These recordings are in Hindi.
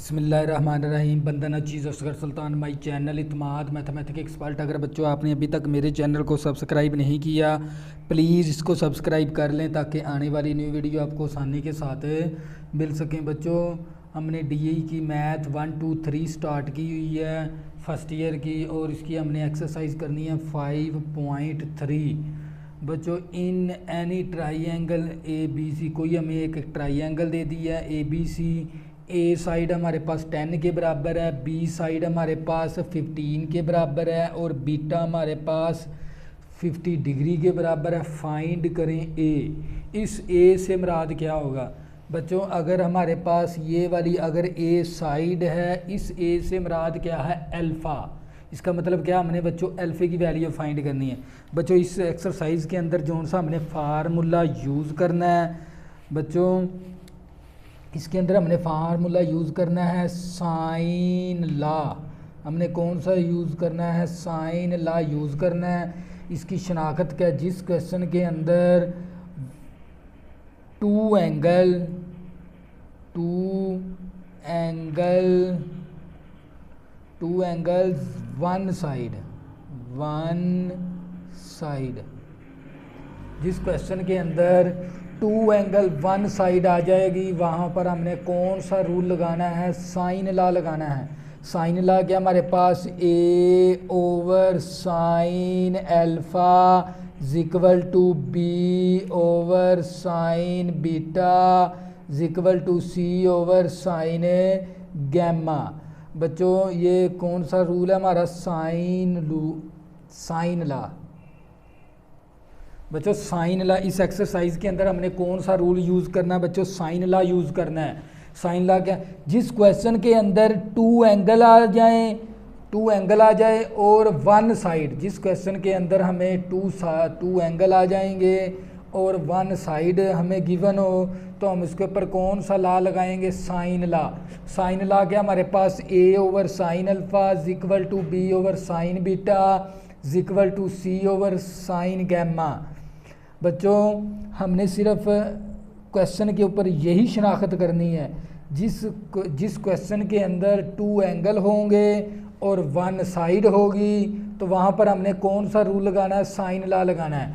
बिस्मिल्लाहिर्रहमानिर्रहीम। बंदना चीज़ असगर सुल्तान माई चैनल इत्माद मैथमेटिक्स एक्सपर्ट। अगर बच्चों आपने अभी तक मेरे चैनल को सब्सक्राइब नहीं किया, प्लीज़ इसको सब्सक्राइब कर लें ताकि आने वाली न्यू वीडियो आपको आसानी के साथ मिल सकें। बच्चों हमने डीई की मैथ 1 2 3 स्टार्ट की हुई है फर्स्ट ईयर की, और इसकी हमने एक्सरसाइज करनी है 5.3। बच्चों in any triangle A B C, कोई हमें एक ट्राइंगल दे दिया है ए बी सी। ए साइड हमारे पास 10 के बराबर है, बी साइड हमारे पास 15 के बराबर है, और बीटा हमारे पास 50 डिग्री के बराबर है। फाइंड करें ए। इस ए से मुराद क्या होगा बच्चों? अगर हमारे पास ये वाली अगर ए साइड है, इस ए से मुराद क्या है? अल्फ़ा। इसका मतलब क्या? हमने बच्चों अल्फ़े की वैल्यू फाइंड करनी है। बच्चों इस एक्सरसाइज के अंदर जो सा हमने फार्मूला यूज़ करना है, बच्चों इसके अंदर हमने फार्मूला यूज़ करना है साइन लॉ। हमने कौन सा यूज़ करना है? साइन लॉ यूज़ करना है। इसकी शनाख्त क्या? जिस क्वेश्चन के अंदर टू एंगल्स वन साइड, जिस क्वेश्चन के अंदर टू एंगल वन साइड आ जाएगी, वहाँ पर हमने कौन सा रूल लगाना है? साइन लॉ लगाना है। साइन लॉ क्या? हमारे पास A over sine alpha equal to B over sine beta equal to C over sine gamma. बच्चों ये कौन सा रूल है हमारा? Sine law. बच्चों साइन लॉ, इस एक्सरसाइज के अंदर हमने कौन सा रूल यूज़ करना है? बच्चों साइन लॉ यूज़ करना है। साइन लॉ क्या? जिस क्वेश्चन के अंदर टू एंगल आ जाए और वन साइड, जिस क्वेश्चन के अंदर हमें टू एंगल आ जाएंगे और वन साइड हमें गिवन हो, तो हम उसके ऊपर कौन सा लॉ लगाएंगे? Sign law. साइन लॉ क्या? हमारे पास A over sine alpha equal to B over sine beta equal to C over sine gamma. बच्चों हमने सिर्फ क्वेश्चन के ऊपर यही शनाख्त करनी है, जिस क्वेश्चन के अंदर टू एंगल होंगे और वन साइड होगी, तो वहाँ पर हमने कौन सा रूल लगाना है? साइन लॉ लगाना है।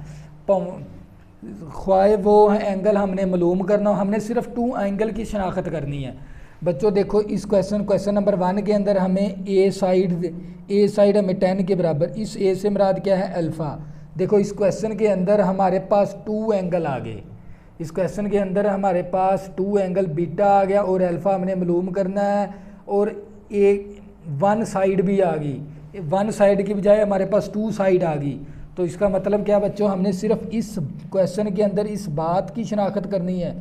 ख्वाह वो एंगल हमने मालूम करना हो, हमने सिर्फ टू एंगल की शनाख्त करनी है। बच्चों देखो इस क्वेश्चन नंबर 1 के अंदर हमें ए साइड हमें 10 के बराबर, इस ए से मुराद क्या है? अल्फ़ा। देखो इस क्वेश्चन के अंदर हमारे पास टू एंगल आ गए, इस क्वेश्चन के अंदर हमारे पास टू एंगल बीटा आ गया और अल्फ़ा हमने मालूम करना है, और एक वन साइड भी आ गई। वन साइड की बजाय हमारे पास टू साइड आ गई। तो इसका मतलब क्या बच्चों? हमने सिर्फ इस क्वेश्चन के अंदर इस बात की शनाख्त करनी है,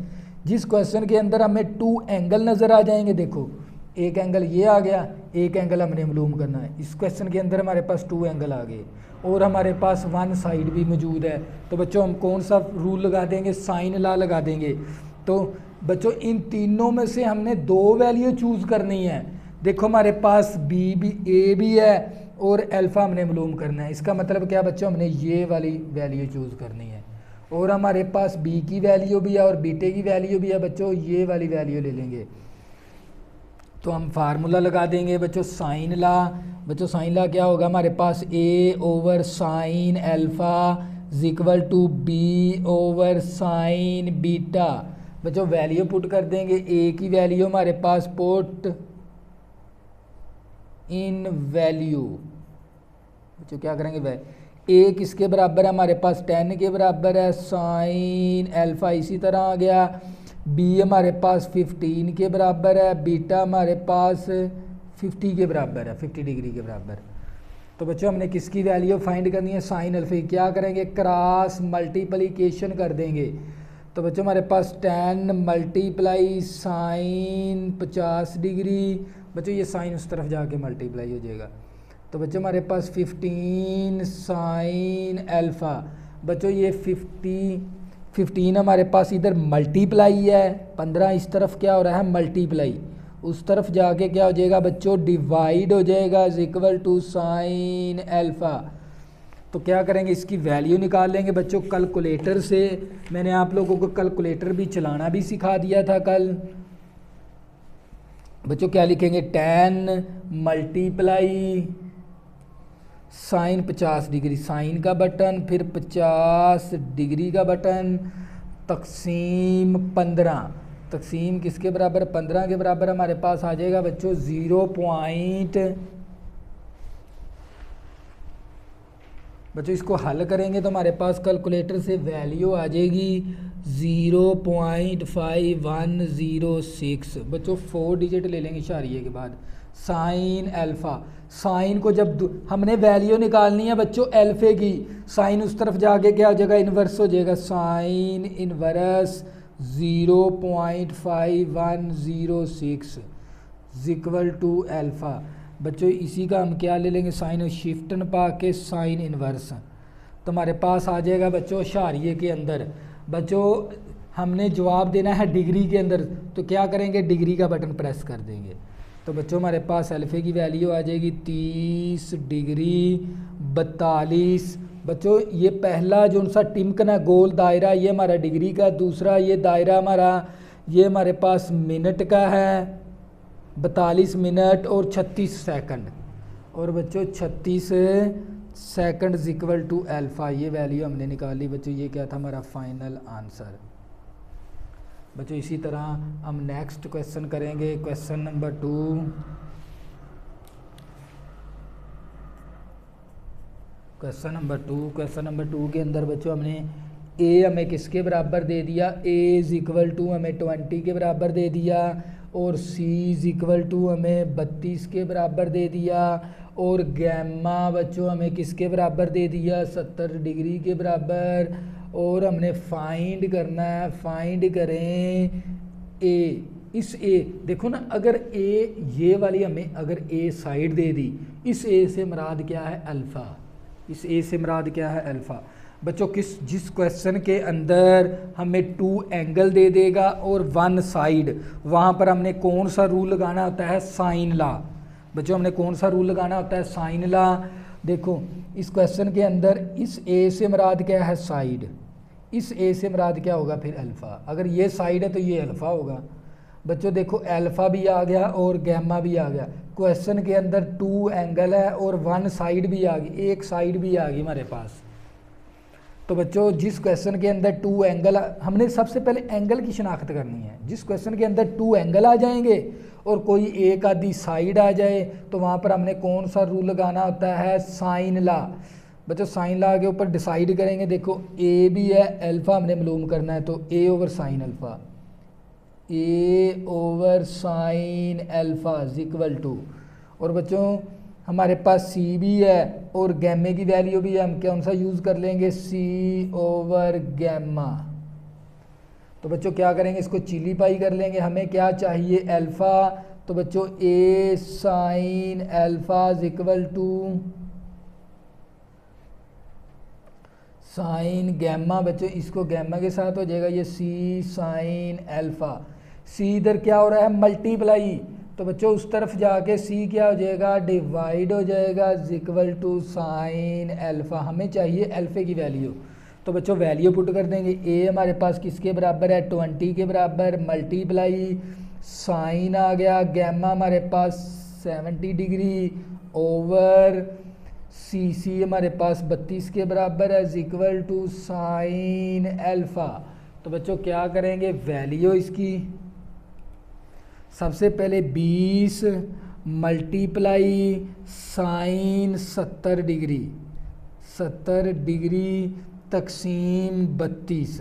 जिस क्वेश्चन के अंदर हमें टू एंगल नज़र आ जाएंगे। देखो एक एंगल ये आ गया, एक एंगल हमने मालूम करना है। इस क्वेश्चन के अंदर हमारे पास टू एंगल आ गए और हमारे पास वन साइड भी मौजूद है, तो बच्चों हम कौन सा रूल लगा देंगे? साइन लॉ लगा देंगे। तो बच्चों इन तीनों में से हमने दो वैल्यू चूज़ करनी है। देखो हमारे पास ए भी है और अल्फ़ा हमने मालूम करना है। इसका मतलब क्या बच्चों? हमने ये वाली वैल्यू चूज़ करनी है, और हमारे पास बी की वैल्यू भी है और बीटे की वैल्यू भी है। बच्चों ये वाली वैल्यू ले लेंगे, तो हम फार्मूला लगा देंगे बच्चों साइन लॉ। बच्चों साइन लॉ क्या होगा? हमारे पास A over sine alpha equal to B over sine beta. बच्चों वैल्यू पुट कर देंगे। ए की वैल्यू हमारे पास पुट इन वैल्यू। बच्चों क्या करेंगे? ए किसके बराबर है? हमारे पास 10 के बराबर है, साइन अल्फ़ा इसी तरह आ गया। बी हमारे पास 15 के बराबर है, बीटा हमारे पास 50 के बराबर है, 50 डिग्री के बराबर। तो बच्चों हमने किसकी वैल्यू फाइंड करनी है? Sine alpha. क्या करेंगे? क्रॉस मल्टीप्लिकेशन कर देंगे। तो बच्चों हमारे पास 10 मल्टीप्लाई साइन 50 डिग्री। बच्चों ये साइन उस तरफ जाके मल्टीप्लाई हो जाएगा। तो बच्चों हमारे पास 15 साइन अल्फ़ा। बच्चों ये 15 हमारे पास इधर मल्टीप्लाई है, 15 इस तरफ क्या हो रहा है? मल्टीप्लाई। उस तरफ जाके क्या हो जाएगा बच्चों? डिवाइड हो जाएगा इक्वल टू साइन अल्फ़ा। तो क्या करेंगे? इसकी वैल्यू निकाल लेंगे बच्चों कैलकुलेटर से। मैंने आप लोगों को कैलकुलेटर भी चलाना भी सिखा दिया था कल। बच्चों क्या लिखेंगे, 10 मल्टीप्लाई साइन 50 डिग्री, साइन का बटन, फिर 50 डिग्री का बटन, तकसीम 15, तकसीम किसके बराबर, 15 के बराबर हमारे पास आ जाएगा बच्चों 0 पॉइंट। बच्चों इसको हल करेंगे तो हमारे पास कैलकुलेटर से वैल्यू आ जाएगी 0.5106। बच्चों 4 डिजिट ले लेंगे इशारिये के बाद। साइन अल्फ़ा, साइन को जब हमने वैल्यू निकालनी है बच्चों अल्फ़े की, साइन उस तरफ जाके क्या हो जाएगा, इन्वर्स हो जाएगा, sine inverse 0.5106 equal to alpha. बच्चों इसी का हम क्या ले लेंगे, साइन शिफ्ट न पा के साइन इन्वर्स, तो हमारे पास आ जाएगा बच्चों इशारिये के अंदर। बच्चों हमने जवाब देना है डिग्री के अंदर, तो क्या करेंगे, डिग्री का बटन प्रेस कर देंगे। तो बच्चों हमारे पास अल्फ़े की वैल्यू आ जाएगी 30 डिग्री 42। बच्चों ये पहला जो सा टिमकना गोल दायरा ये हमारा डिग्री का, दूसरा ये दायरा हमारा ये हमारे पास मिनट का है, 42 मिनट और 36 सेकंड, और बच्चों 36 सेकंड इक्वल टू अल्फ़ा, ये वैल्यू हमने निकाली बच्चों। ये क्या था हमारा फाइनल आंसर। बच्चों इसी तरह हम नेक्स्ट क्वेश्चन करेंगे, question number 2। Question number two के अंदर बच्चों हमने ए हमें किसके बराबर दे दिया, ए इज इक्वल टू हमें 20 के बराबर दे दिया, और सी इज इक्वल टू हमें 32 के बराबर दे दिया, और गैमा बच्चों हमें किसके बराबर दे दिया, 70 डिग्री के बराबर। और हमने फाइंड करना है, फाइंड करें ए। इस ए देखो ना, अगर ए ये वाली हमें अगर ए साइड दे दी, इस ए से मुराद क्या है, अल्फ़ा, इस ए से मुराद क्या है, अल्फ़ा। बच्चों जिस क्वेश्चन के अंदर हमें 2 एंगल दे देगा और 1 साइड, वहाँ पर हमने कौन सा रूल लगाना होता है, साइन लॉ। बच्चों हमने कौन सा रूल लगाना होता है, साइन लॉ। देखो इस क्वेश्चन के अंदर इस ए से मुराद क्या है, साइड, इस ए से मुराद क्या होगा फिर अल्फ़ा। अगर ये साइड है तो ये अल्फ़ा होगा। बच्चों देखो अल्फ़ा भी आ गया और गैमा भी आ गया। क्वेश्चन के अंदर 2 एंगल है और 1 साइड भी आ गई, एक साइड भी आ गई हमारे पास। तो बच्चों जिस क्वेश्चन के अंदर 2 एंगल, हमने सबसे पहले एंगल की शिनाख्त करनी है। जिस क्वेश्चन के अंदर 2 एंगल आ जाएंगे और कोई एक आधी साइड आ जाए, तो वहाँ पर हमने कौन सा रूल लगाना होता है, साइन लॉ। बच्चों साइन लॉ के ऊपर डिसाइड करेंगे। देखो ए भी है, अल्फ़ा हमने मालूम करना है, तो A over sine alpha, A over sine alpha equal to, और बच्चों हमारे पास सी भी है और गैमे की वैल्यू भी है, हम कौन सा यूज़ कर लेंगे, सी ओवर गैमा। तो बच्चों क्या करेंगे, इसको चिली पाई कर लेंगे। हमें क्या चाहिए, अल्फ़ा, तो बच्चों A sine alpha equal to sine gamma. बच्चों इसको गैमा के साथ हो जाएगा ये सी साइन अल्फ़ा। सी इधर क्या हो रहा है, मल्टीप्लाई, तो बच्चों उस तरफ जाके सी क्या हो जाएगा, डिवाइड हो जाएगा इक्वल टू साइन अल्फ़ा। हमें चाहिए अल्फ़े की वैल्यू, तो बच्चों वैल्यू पुट कर देंगे। ए हमारे पास किसके बराबर है, 20 के बराबर, मल्टीप्लाई साइन आ गया, गैमा हमारे पास 70 डिग्री ओवर सी हमारे पास 32 के बराबर है इक्वल टू साइन अल्फ़ा। तो बच्चों क्या करेंगे, वैल्यू इसकी सबसे पहले 20 मल्टीप्लाई साइन 70 डिग्री तकसीम 32।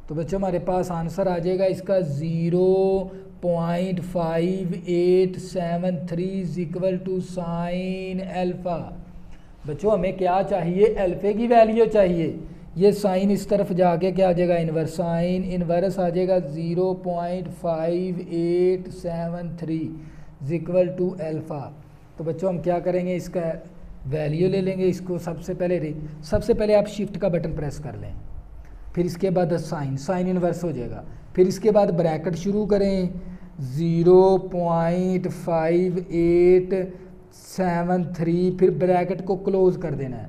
तो बच्चों हमारे पास आंसर आ जाएगा इसका 0.5873 इक्वल टू साइन अल्फ़ा। बच्चों हमें क्या चाहिए, अल्फ़े की वैल्यू चाहिए। ये साइन इस तरफ जाके क्या आ जाएगा, इन्वर्स, साइन इन्वर्स आ जाएगा 0.5873 इक्वल टू अल्फ़ा। तो बच्चों हम क्या करेंगे, इसका वैल्यू ले लेंगे। इसको सबसे पहले आप शिफ्ट का बटन प्रेस कर लें, फिर इसके बाद साइन इन्वर्स हो जाएगा। फिर इसके बाद ब्रैकेट शुरू करें, 0.5873, फिर ब्रैकेट को क्लोज़ कर देना है।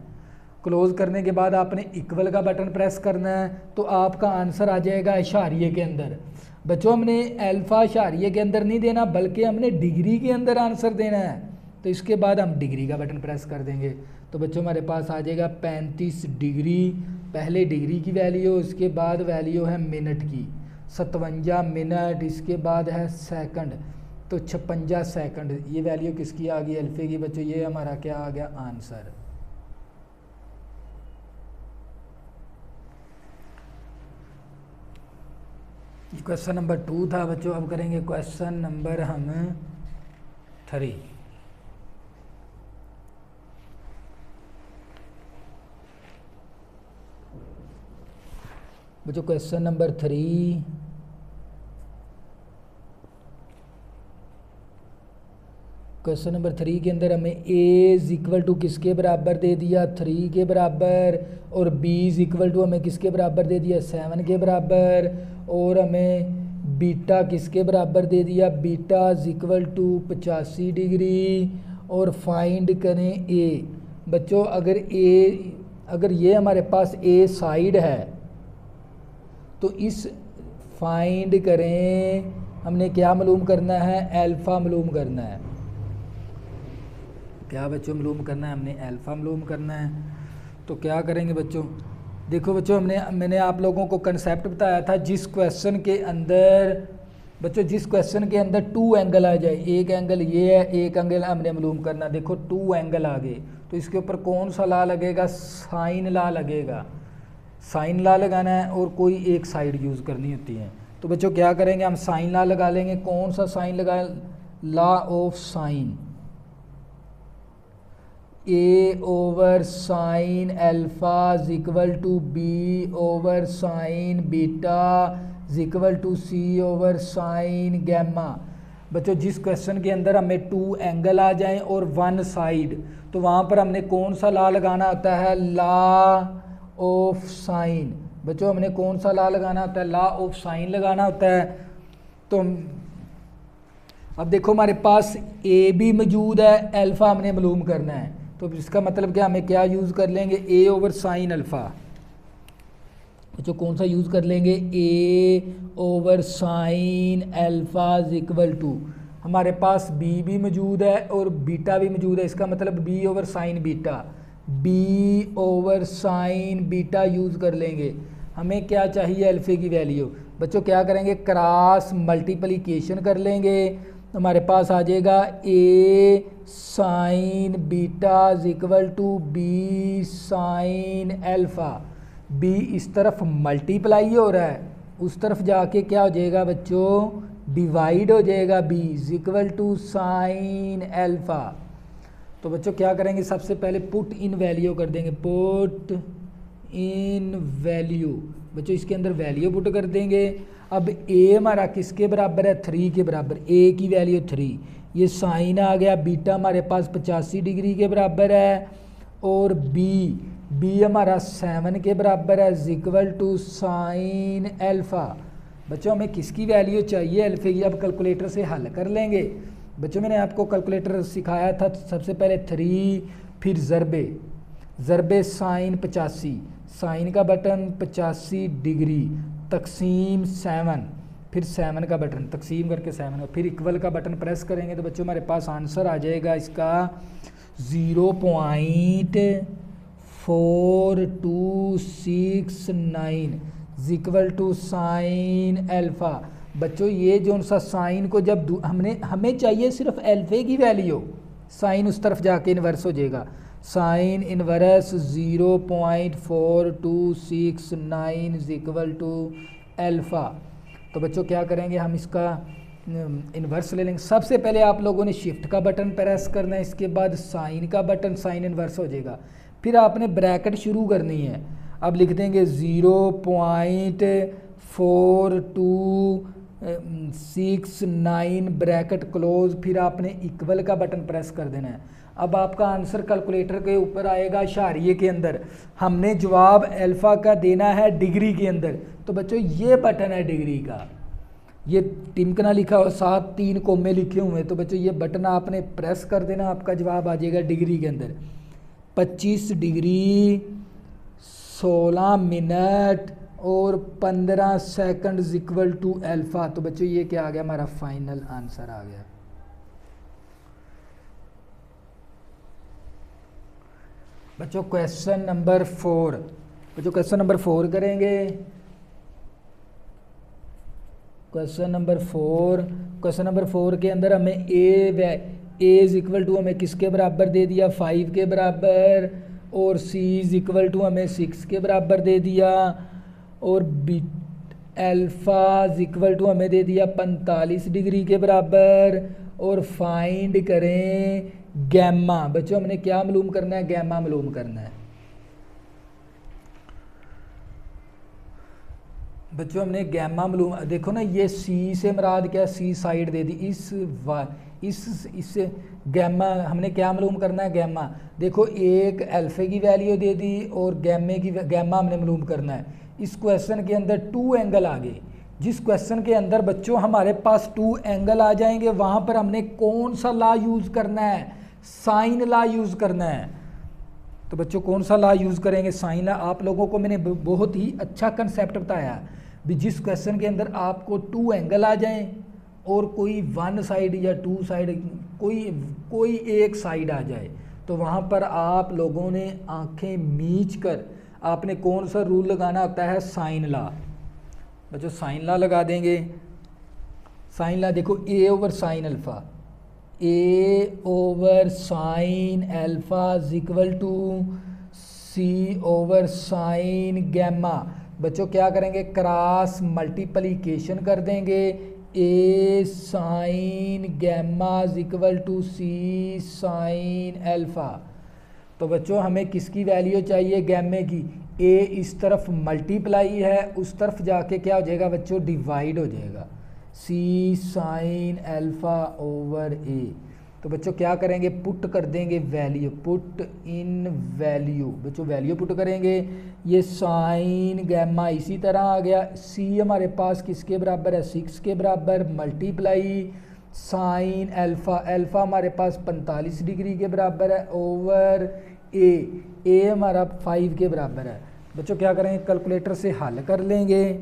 क्लोज़ करने के बाद आपने इक्वल का बटन प्रेस करना है, तो आपका आंसर आ जाएगा इशारिये के अंदर। बच्चों हमने अल्फ़ा इशारिये के अंदर नहीं देना, बल्कि हमने डिग्री के अंदर आंसर देना है। तो इसके बाद हम डिग्री का बटन प्रेस कर देंगे। तो बच्चों हमारे पास आ जाएगा 35 डिग्री, पहले डिग्री की वैल्यू, इसके बाद वैल्यू है मिनट की 57 मिनट, इसके बाद है सेकंड तो 56 सेकंड। ये वैल्यू किसकी आ गई? अल्फ़े की। बच्चों ये हमारा क्या आ गया? आंसर। ये क्वेश्चन नंबर 2 था बच्चों। अब करेंगे क्वेश्चन नंबर हम 3। बच्चों क्वेश्चन नंबर 3, क्वेश्चन नंबर 3 के अंदर हमें a इज इक्वल टू किसके बराबर दे दिया? 3 के बराबर, और b इज इक्वल टू हमें किसके बराबर दे दिया? 7 के बराबर, और हमें बीटा किसके बराबर दे दिया? Beta is equal to 85 degree, और फाइंड करें a। बच्चों अगर ये हमारे पास a साइड है तो इस फाइंड करें, हमने क्या मालूम करना है? अल्फ़ा मालूम करना है। क्या बच्चों मालूम करना है? हमने अल्फ़ा मालूम करना है। तो क्या करेंगे बच्चों? देखो बच्चों मैंने आप लोगों को कंसेप्ट बताया था, जिस क्वेश्चन के अंदर बच्चों जिस क्वेश्चन के अंदर 2 एंगल आ जाए, एक एंगल ये है, एक एंगल हमने मालूम करना। देखो 2 एंगल आ गए तो इसके ऊपर कौन सा ला लगेगा? साइन ला लगेगा। साइन ला लगाना है और कोई एक साइड यूज़ करनी होती है। तो बच्चों क्या करेंगे? हम साइन ला लगा लेंगे। कौन सा साइन लगाए? Law of sine. a over sine alpha is equal to b over sine beta is equal to c over sine gamma. बच्चों जिस क्वेश्चन के अंदर हमें 2 एंगल आ जाएं और 1 साइड, तो वहाँ पर हमने कौन सा लॉ लगाना होता है? Law of sign. बच्चों हमने कौन सा लॉ लगाना होता है? लॉ ऑफ साइन लगाना होता है। तो अब देखो हमारे पास a भी मौजूद है, अल्फ़ा हमने मालूम करना है। तो इसका मतलब क्या? हमें क्या यूज़ कर लेंगे? a over sine alpha. बच्चों कौन सा यूज़ कर लेंगे? a over sine alpha is equal to, हमारे पास b भी मौजूद है और बीटा भी मौजूद है। इसका मतलब b over sine beta, b over sine beta use कर लेंगे। हमें क्या चाहिए? अल्फ़े की वैल्यू। बच्चों क्या करेंगे? क्रॉस मल्टीप्लिकेशन कर लेंगे। हमारे पास आ जाएगा a sine beta is equal to b sine alpha. b इस तरफ मल्टीप्लाई हो रहा है, उस तरफ जाके क्या हो जाएगा बच्चों? डिवाइड हो जाएगा। b is equal to sine alpha. तो बच्चों क्या करेंगे? सबसे पहले पुट इन वैल्यू कर देंगे। Put in value. बच्चों इसके अंदर वैल्यू पुट कर देंगे। अब a हमारा किसके बराबर है? 3 के बराबर। a की वैल्यू 3, ये साइन आ गया। बीटा हमारे पास 85 डिग्री के बराबर है, और b हमारा 7 के बराबर है is equal to sine alpha. बच्चों हमें किसकी वैल्यू चाहिए? अल्फ़े की। अब कैलकुलेटर से हल कर लेंगे। बच्चों मैंने आपको कैलकुलेटर सिखाया था। सबसे पहले 3, फिर ज़रबे साइन 85, साइन का बटन 85 डिग्री तकसीम 7, फिर 7 का बटन तकसीम करके 7, फिर इक्वल का बटन प्रेस करेंगे तो बच्चों हमारे पास आंसर आ जाएगा इसका 0.4269 इक्वल टू साइन अल्फ़ा। बच्चों ये जो सा साइन को जब हमें चाहिए सिर्फ अल्फ़े की वैल्यू, साइन उस तरफ जाके इन्वर्स हो जाएगा। Sine inverse 0.4269 is equal to alpha. तो बच्चों क्या करेंगे? हम इसका इन्वर्स ले लेंगे। सबसे पहले आप लोगों ने शिफ्ट का बटन प्रेस करना है, इसके बाद साइन का बटन, साइन इन्वर्स हो जाएगा। फिर आपने ब्रैकेट शुरू करनी है। अब लिख देंगे 0.4269 ब्रैकेट क्लोज, फिर आपने इक्वल का बटन प्रेस कर देना है। अब आपका आंसर कैलकुलेटर के ऊपर आएगा इशारिये के अंदर। हमने जवाब अल्फ़ा का देना है डिग्री के अंदर। तो बच्चों ये बटन है डिग्री का, ये टिमकना लिखा और साथ 3 कोमे लिखे हुए। तो बच्चों ये बटन आपने प्रेस कर देना, आपका जवाब आ जाएगा डिग्री के अंदर 25 डिग्री 16 मिनट और 15 सेकंड इक्वल टू अल्फ़ा। तो बच्चों ये क्या आ गया, हमारा फाइनल आंसर आ गया। बच्चों क्वेश्चन नंबर 4, बच्चों क्वेश्चन नंबर 4 करेंगे। क्वेश्चन नंबर 4 के अंदर हमें ए इज इक्वल टू हमें किसके बराबर दे दिया, 5 के बराबर, और सी इज इक्वल टू हमें 6 के बराबर दे दिया, और B alpha is equal to हमें दे दिया 45 डिग्री के बराबर, और फाइंड करें गैमा। बच्चों हमने क्या मालूम करना है, गैमा मालूम करना है। बच्चों हमने गैमा मालूम, देखो ना ये सी से मुराद क्या, सी साइड दे दी, इस गैमा हमने क्या मालूम करना है, गैमा। देखो एक अल्फे की वैल्यू दे दी और गैमा हमने मालूम करना है। इस क्वेश्चन के अंदर 2 एंगल आ गए। जिस क्वेश्चन के अंदर बच्चों हमारे पास 2 एंगल आ जाएंगे वहाँ पर हमने कौन सा लॉ यूज़ करना है, साइन लॉ यूज़ करना है। तो बच्चों कौन सा लॉ यूज़ करेंगे, साइन लॉ। आप लोगों को मैंने बहुत ही अच्छा कंसेप्ट बताया भी, जिस क्वेश्चन के अंदर आपको 2 एंगल आ जाएं और कोई 1 साइड या 2 साइड, कोई एक साइड आ जाए, तो वहाँ पर आप लोगों ने आंखें मीच कर आपने कौन सा रूल लगाना होता है, साइन लॉ। बच्चों साइन लॉ लगा देंगे। साइन लॉ देखो, A over sine alpha, A over sine alpha is equal to C over sine gamma. बच्चों क्या करेंगे, क्रॉस मल्टीप्लिकेशन कर देंगे, A sine gamma is equal to C sine alpha. तो बच्चों हमें किसकी वैल्यू चाहिए, गैमे की। ए इस तरफ मल्टीप्लाई है, उस तरफ जाके क्या हो जाएगा बच्चों, डिवाइड हो जाएगा, सी साइन अल्फ़ा ओवर ए। तो बच्चों क्या करेंगे, पुट कर देंगे वैल्यू, पुट इन वैल्यू। बच्चों वैल्यू पुट करेंगे, ये साइन गैमा इसी तरह आ गया। सी हमारे पास किसके बराबर है, 6 के बराबर, मल्टीप्लाई साइन अल्फ़ा, अल्फ़ा हमारे पास 45 डिग्री के बराबर है, ओवर ए हमारा 5 के बराबर है। बच्चों क्या करेंगे, कैलकुलेटर से हल कर लेंगे।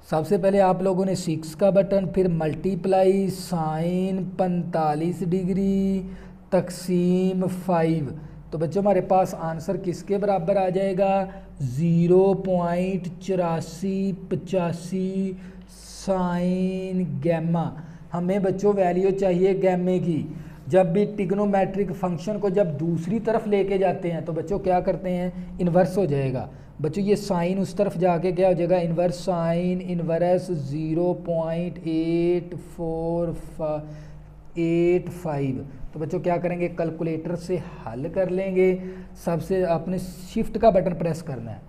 सबसे पहले आप लोगों ने 6 का बटन, फिर मल्टीप्लाई साइन 45 डिग्री तकसीम 5। तो बच्चों हमारे पास आंसर किसके बराबर आ जाएगा, 0.8485 साइन गैमा। हमें बच्चों वैल्यू चाहिए गैमे की। जब भी ट्रिग्नोमेट्रिक फंक्शन को जब दूसरी तरफ लेके जाते हैं तो बच्चों क्या करते हैं, इन्वर्स हो जाएगा। बच्चों ये साइन उस तरफ जाके क्या हो जाएगा, इन्वर्स साइन इन्वर्स 0.8485। तो बच्चों क्या करेंगे, कैलकुलेटर से हल कर लेंगे। सबसे आपने शिफ्ट का बटन प्रेस करना है,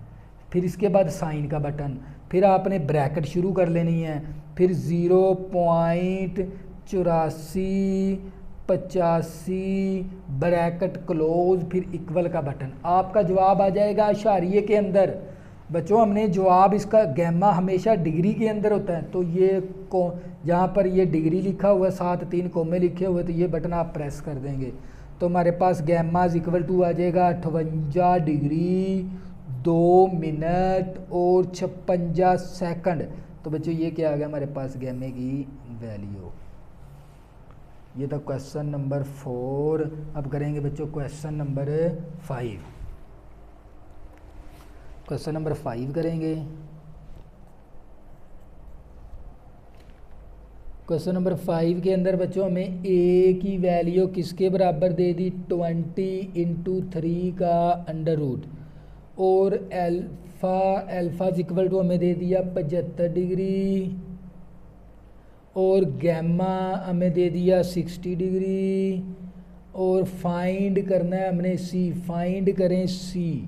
फिर इसके बाद साइन का बटन, फिर आपने ब्रैकेट शुरू कर लेनी है, फिर 0.8485 ब्रैकेट क्लोज, फिर इक्वल का बटन। आपका जवाब आ जाएगा इशारिये के अंदर। बच्चों हमने जवाब इसका गैमा हमेशा डिग्री के अंदर होता है, तो ये जहाँ पर ये डिग्री लिखा हुआ है, 7 3 कोमे लिखे हुए, तो ये बटन आप प्रेस कर देंगे तो हमारे पास गैमा इज इक्वल टू आ जाएगा 58 डिग्री 2 मिनट और 56 सेकंड। तो बच्चों ये क्या आ गया हमारे पास गैमे की वैल्यू। ये था क्वेश्चन नंबर 4। अब करेंगे बच्चों क्वेश्चन नंबर 5। क्वेश्चन नंबर 5 करेंगे। क्वेश्चन नंबर 5 के अंदर बच्चों हमें ए की वैल्यू किसके बराबर दे दी, 20 × 3 का अंडर रूट, और अल्फ़ा इक्वल टू हमें दे दिया 75 डिग्री, और गैमा हमें दे दिया 60 डिग्री, और फाइंड करना है हमने सी। फाइंड करें सी।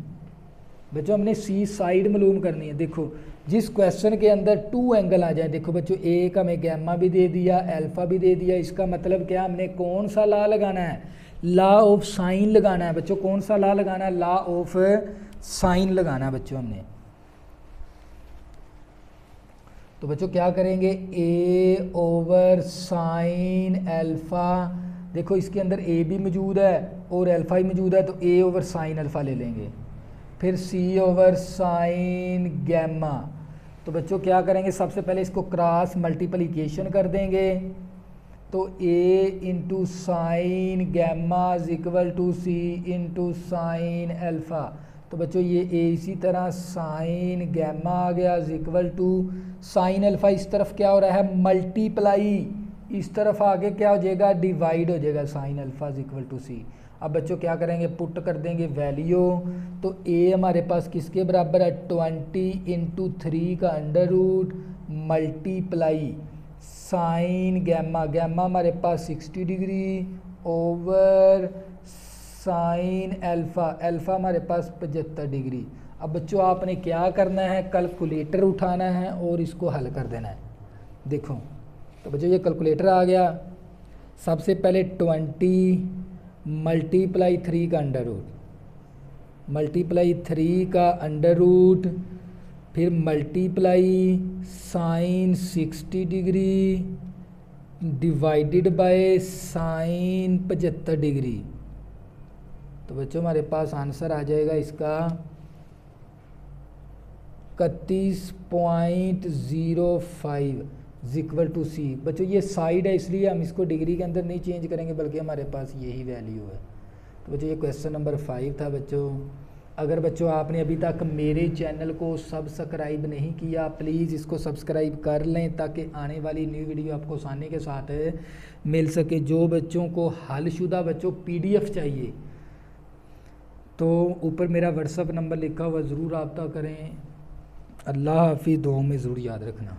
बच्चों हमने सी साइड मालूम करनी है। देखो जिस क्वेश्चन के अंदर 2 एंगल आ जाए, देखो बच्चों ए का हमें गैमा भी दे दिया, अल्फ़ा भी दे दिया, इसका मतलब क्या, हमने कौन सा लॉ लगाना है, लॉ ऑफ साइन लगाना है। बच्चों कौन सा लॉ लगाना है, लॉ ऑफ साइन लगाना है बच्चों हमने। तो बच्चों क्या करेंगे, ए ओवर साइन अल्फ़ा देखो इसके अंदर ए भी मौजूद है और अल्फ़ा ही मौजूद है, तो ए ओवर साइन अल्फ़ा ले लेंगे, फिर सी ओवर साइन गैमा। तो बच्चों क्या करेंगे, सबसे पहले इसको क्रॉस मल्टीप्लिकेशन कर देंगे, तो A into sine gamma is equal to C into sine alpha. तो बच्चों ये ए इसी तरह साइन गैमा आ गया is equal to sine alpha, इस तरफ क्या हो रहा है मल्टीप्लाई, इस तरफ आगे क्या हो जाएगा डिवाइड हो जाएगा, sine alpha is equal to C. अब बच्चों क्या करेंगे, पुट कर देंगे वैल्यू, तो ए हमारे पास किसके बराबर है 20 इंटू 3 का under root multiply sine gamma, gamma हमारे पास 60 degree over sine alpha, alpha हमारे पास 75 डिग्री। अब बच्चों आपने क्या करना है, कैलकुलेटर उठाना है और इसको हल कर देना है। देखो तो बच्चों ये कैलकुलेटर आ गया, सबसे पहले 20 मल्टीप्लाई 3 का अंडर रूट, मल्टीप्लाई 3 का अंडर रूट, फिर multiply sine 60 degree divided by sine 75 degree. तो बच्चों हमारे पास आंसर आ जाएगा इसका 31.05 इक्वल टू सी। बच्चों ये साइड है इसलिए हम इसको डिग्री के अंदर नहीं चेंज करेंगे, बल्कि हमारे पास यही वैल्यू है। तो बच्चों ये क्वेश्चन नंबर 5 था। बच्चों अगर बच्चों आपने अभी तक मेरे चैनल को सब्सक्राइब नहीं किया, प्लीज़ इसको सब्सक्राइब कर लें ताकि आने वाली न्यू वीडियो आपको आसानी के साथ मिल सके। जो बच्चों को हलशुदा बच्चों PDF चाहिए तो ऊपर मेरा व्हाट्सअप नंबर लिखा हुआ ज़रूर रब्ता करें। अल्लाह हाफिज़, दुआ में ज़रूर याद रखना।